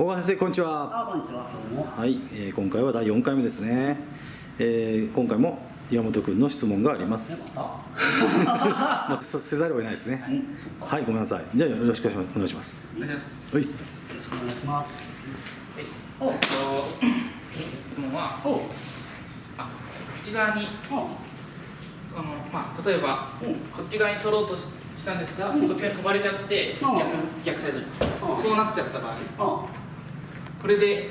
大川先生、こんにちは。こんにちは。どうも。はい、今回は第4回目ですね。今回も岩本君の質問があります。もうせざるを得ないですね。はい、ごめんなさい。じゃあよろしくお願いします。お願いします。はい。よろしくお願いします。質問は、内側に例えばこっち側に取ろうとしたんですが、こっち側に飛ばれちゃって逆サイドにこうなっちゃった場合、これで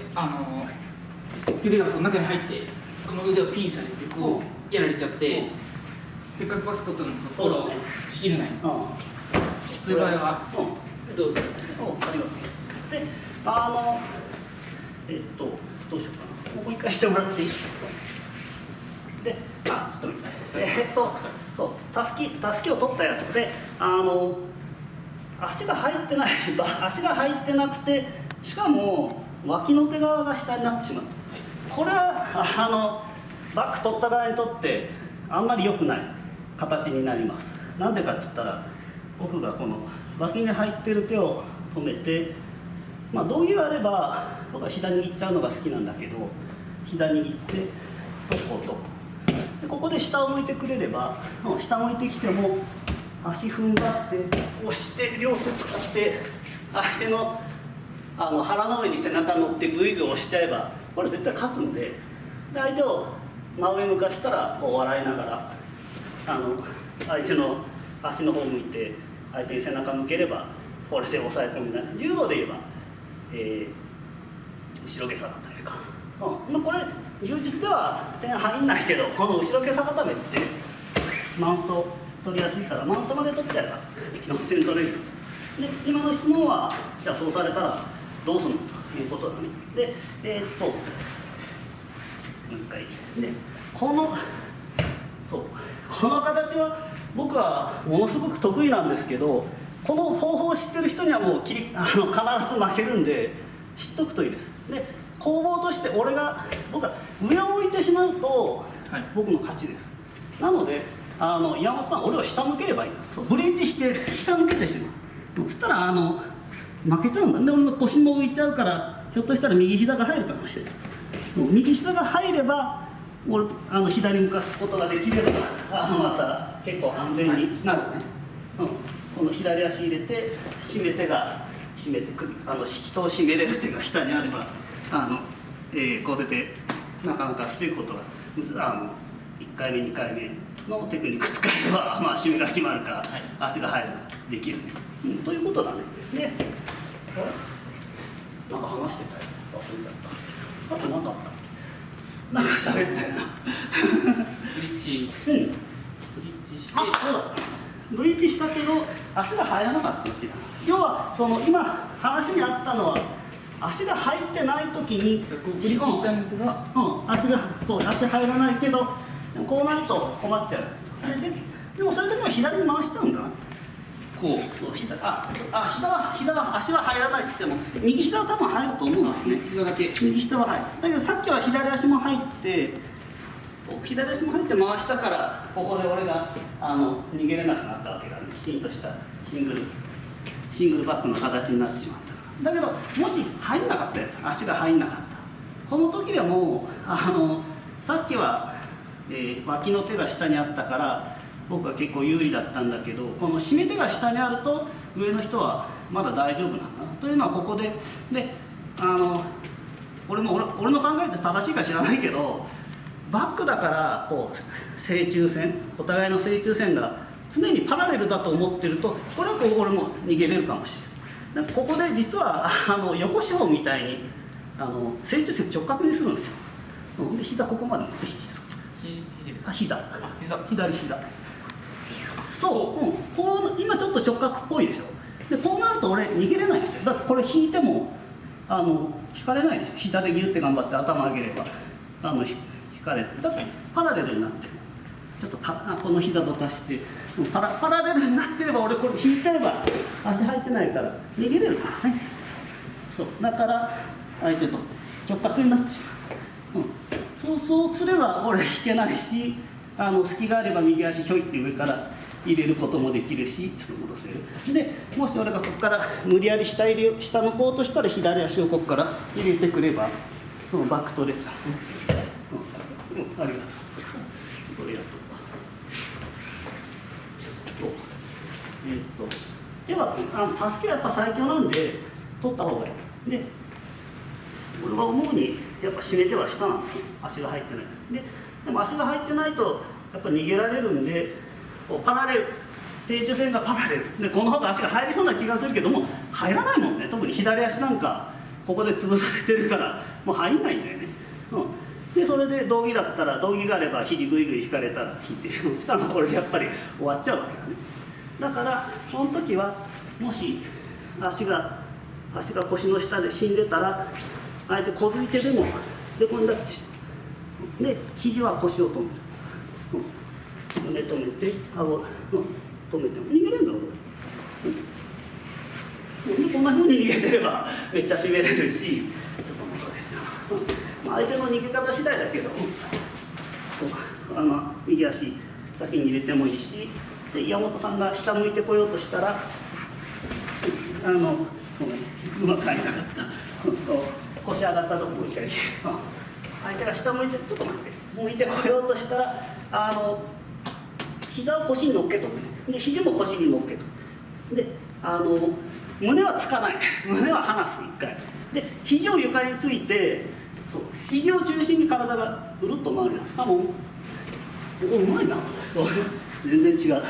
腕が中に入ってこの腕をピンされてこうやられちゃって、せっかくバック取ったのにフォローしきれない。そういう場合はどうですか？ありがとう。で、どうしようかな。もう一回してもらっていい？で、ちょっと待って。そう、たすきを取ったやつで、足が入ってない場、足が入ってなくて、しかも脇の手側が下になってしまった。これはバック取った側にとってあんまり良くない形になります。なんでかっつったら、僕がこの脇に入ってる手を止めて、道着があれば僕は膝握っちゃうのが好きなんだけど、膝握ってどことでここで下を向いてくれれば、下向いてきても足踏ん張って押して両手使って相手の腹の上に背中乗ってグイグイ押しちゃえばこれ絶対勝つので、相手を真上向かしたらこう笑いながら相手の足の方向いて相手に背中向ければこれで抑え込みない。柔道で言えば、後ろ下差固めか、これ柔術では点入んないけど、この後ろ下差固めってマウント取りやすいからマウントまで取っちゃえば4点取れる。で今の質問はじゃあそうされたらどうするのということだね。でもう一回でこの形は僕はものすごく得意なんですけど、この方法を知ってる人にはもう必ず負けるんで知っとくといいです。で攻防として僕は上を向いてしまうと僕の勝ちです。なので山本さん、俺を下向ければいい。ブリーチして下向けてしまう。そしたら負けちゃうんだ。で俺の腰も浮いちゃうから、ひょっとしたら右膝が入るかもしれない。右膝が入れば俺左向かすことができればまた結構安全になるね。この左足入れて締めて首人を締めれる手が下にあればこれでなかなか防ぐことが1回目2回目のテクニック使えば足目が決まるか、足が入るかできるね、ということだね。でなんか話してたよ、忘れちゃった。あと何かあった？なんか喋ったよな。ブリッジして、そうだった。ブリッジしたけど足が入らなかったっていう。要は今話にあったのは足が入ってない時にブリッジしたんですが、足入らないけどこうなると困っちゃう。でもそういう時は左に回しちゃうんだな。左は足は入らないって言っても右膝は多分入ると思うんだよね。膝だけ。右膝は入る。だけどさっきは左足も入って回したからここで俺が逃げれなくなったわけだね。きちんとしたシングルバックの形になってしまったから。だけどもし入んなかったやつ、足が入んなかった、この時でもさっきは、脇の手が下にあったから僕は結構有利だったんだけど、この締め手が下にあると上の人はまだ大丈夫なんだというのはここで俺の考えって正しいか知らないけど、バックだから正中線、お互いの正中線が常にパラレルだと思ってると、これは俺も逃げれるかもしれない。ここで実は横四方みたいに正中線直角にするんですよ。で膝ここまで持ってきていいですか？左膝。今ちょっと直角っぽいでしょ。でこうなると俺逃げれないんですよ。だってこれ引いても引かれないでしょ。膝でギュッて頑張って頭上げれば引かれる。だってパラレルになってる。ちょっとこの膝どかしてパラレルになってれば俺これ引いちゃえば足入ってないから逃げれるからね。だから相手と直角になってしまう。そうすれば俺引けないし、隙があれば右足ひょいって上から入れることもできるし、ちょっと戻せる。でもし俺がここから無理やり下向こうとしたら左足をここから入れてくればそのバック取れちゃう。ありがとう。これやっとそう手は助けはやっぱ最強なんで取った方がいい。で俺は思うにやっぱ締め手は下なの、足が入ってない。でも足が入ってないとやっぱ逃げられるんで、こうパラレル、正中線がパラレルでこの方が足が入りそうな気がするけども入らないもんね。特に左足なんかここで潰されてるからもう入んないんだよね。でそれで道着だったら道着があれば肘グイグイ引かれたら引いてしたらこれでやっぱり終わっちゃうわけだね。だからその時はもし足が腰の下で死んでたら相手小づいてでもでこんだけしてで肘は腰を止める、胸止めて顎止めても逃げれるんだろう。でこんな風に逃げてればめっちゃ締めれるし、ちょっと戻れるな。相手の逃げ方次第だけど右足先に入れてもいいし、で岩本さんが下向いてこようとしたらうまく入らなかった腰上がったとこもう一回相手が下向いてちょっと待って向いてこようとしたら膝を腰に乗っけとくね。で肘も腰に乗っけとく。で胸はつかない胸は離す1回で肘を床についてそう肘を中心に体がぐるっと回るやつ。多分うまいな全然違う。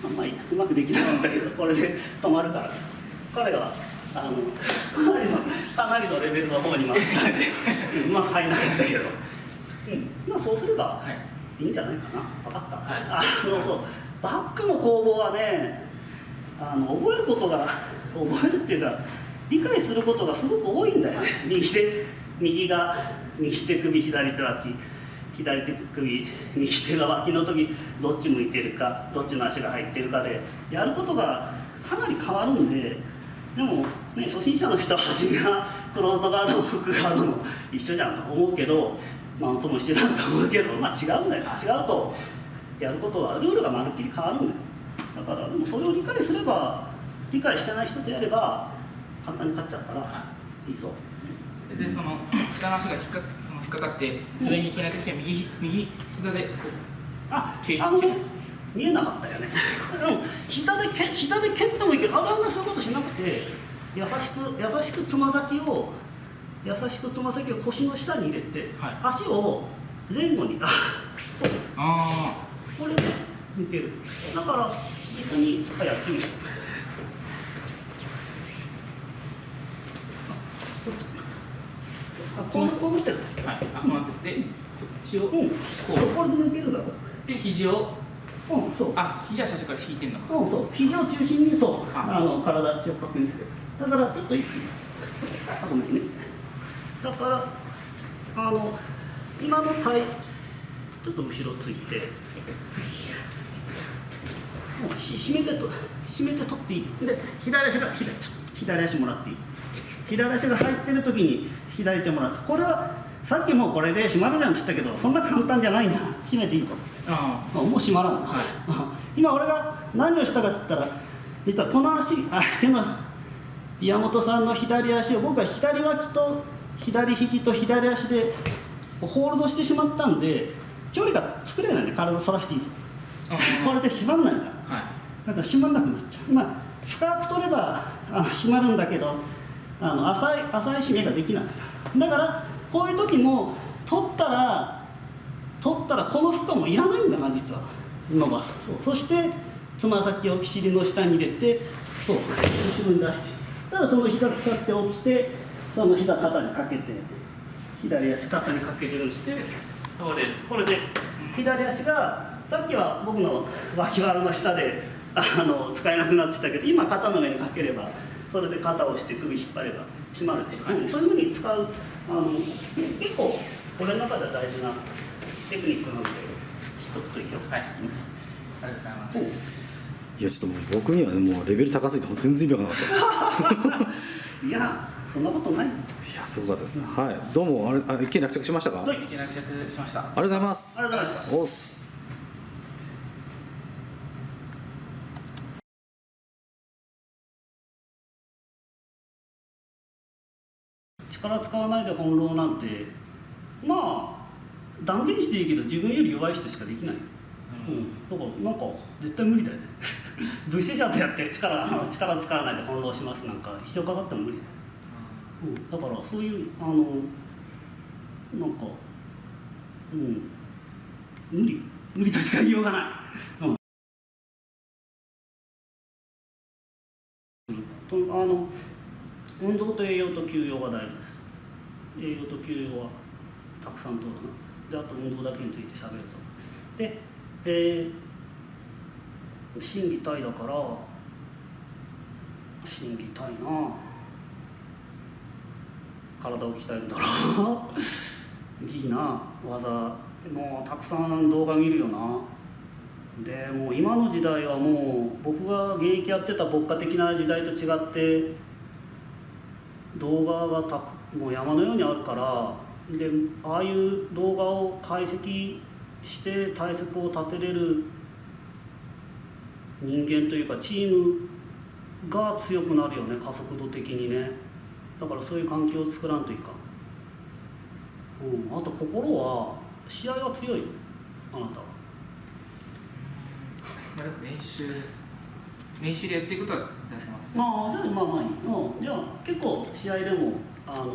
あんまりうまくできなかったけどこれで止まるから彼はかなりのレベルの方に回ったんでうまく入らなかったけど、まあそうすればいいんじゃないかな。分かった、はい、そうバックの攻防はね覚えることが覚えるっていうか理解することがすごく多いんだよね。右手首左手脇左手首右手が脇の時どっち向いてるかどっちの足が入ってるかでやることがかなり変わるんで。でもね初心者の人は初めはクローズドガードもフックガードも一緒じゃんと思うけどマウントも一緒だと思うけどまあ違うんだよ。違うとやることはルールがまるっきり変わるんだよ。だからでもそれを理解すれば理解してない人とやれば簡単に勝っちゃうからいいぞ。でその下の足が引っかかって上に行けないときは右膝で見えなかったよね。でも膝で蹴ってもいいけどあんまそういうことしなくて優しくつま先を腰の下に入れて、はい、足を前後にこれで抜ける。だから別にやってみる。こうなってる。はい、こうなってて、こっちをこう。これで抜けるだろ。で、肘を。そう。肘は最初から引いてんのか。そう。肘を中心に体足を確認する。だからちょっとごめんね。だから今のちょっと後ろついて。締めて取っていい。で左足もらっていい。左足が入ってる時に左手もらって、これはさっきもこれで閉まるじゃんって言ったけどそんな簡単じゃないんだ。閉めていいと。もう閉まらん、はい、今俺が何をしたかって言ったら実はこの足相手の岩本さんの左足を僕は左脇と左肘と左足でホールドしてしまったんで距離が作れないね。体を反らしていいぞ。これで閉まんないんだ。だから閉まんなくなっちゃう。まあ深く取れば閉まるんだけど浅い締めができなくなる。だからこういう時も取ったらこの負荷もいらないんだな実は。伸ばす。そしてつま先を尻の下に入れて後ろに出して、ただその膝使って起きてその膝肩にかけて左足肩にかけるようにしてこれで左足がさっきは僕の脇腹の下で使えなくなってたけど今肩の上にかければそれで肩を押して首引っ張れば締まるでしょ、はい、そういうふうに使う結構俺の中では大事なテクニックなので知っとくといいよ。はい、ありがとうございます。いやちょっともう僕にはもうレベル高すぎて全然意味わからなかったいやそんなことない。いやすごかったです、はい。どうも一件落着しましたか。一件落着しました。ありがとうございます。ありがとうございます。おっす。力使わないで翻弄なんてまあ断言していいけど自分より弱い人しかできない、だからなんか絶対無理だよね武士者とやって力使わないで翻弄しますなんか一生かかっても無理だよ、だからそういうなんか無理としか言いようがない、運動と栄養と休養が大事です。栄養と休養はたくさんとるな。で、あと運動だけについてしゃべるぞ。で、心技体だから心技体な体を鍛えるだろういいな技もうたくさん動画見るよな。でもう今の時代はもう僕が現役やってた牧歌的な時代と違って動画がもう山のようにあるからでああいう動画を解析して対策を立てれる人間というかチームが強くなるよね加速度的にね。だからそういう環境を作らんといかん、あと心は試合は強いよあなたは。練習でやっていくことは出せます。じゃあまあいい、じゃあ結構試合でも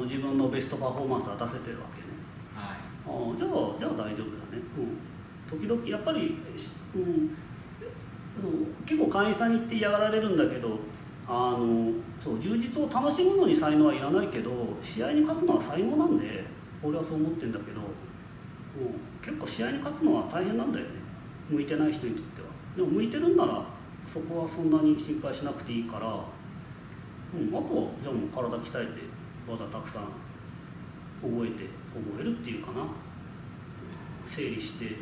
自分のベストパフォーマンスは出せてるわけね。はい。じゃあ大丈夫だね。時々やっぱり、結構会員さんに言って嫌がられるんだけどそう充実を楽しむのに才能はいらないけど試合に勝つのは才能なんで俺はそう思ってるんだけど、結構試合に勝つのは大変なんだよね向いてない人にとっては。でも向いてるんならそこはそんなに心配しなくていいから、あとはじゃあもう体鍛えて技たくさん覚えるっていうかな、整理して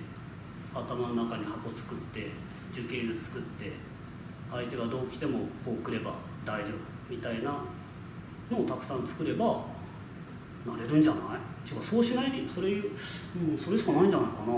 頭の中に箱作って樹形図作って相手がどう来てもこう来れば大丈夫みたいなのをたくさん作ればなれるんじゃない？違う、そうしないでそれしかないんじゃないかな。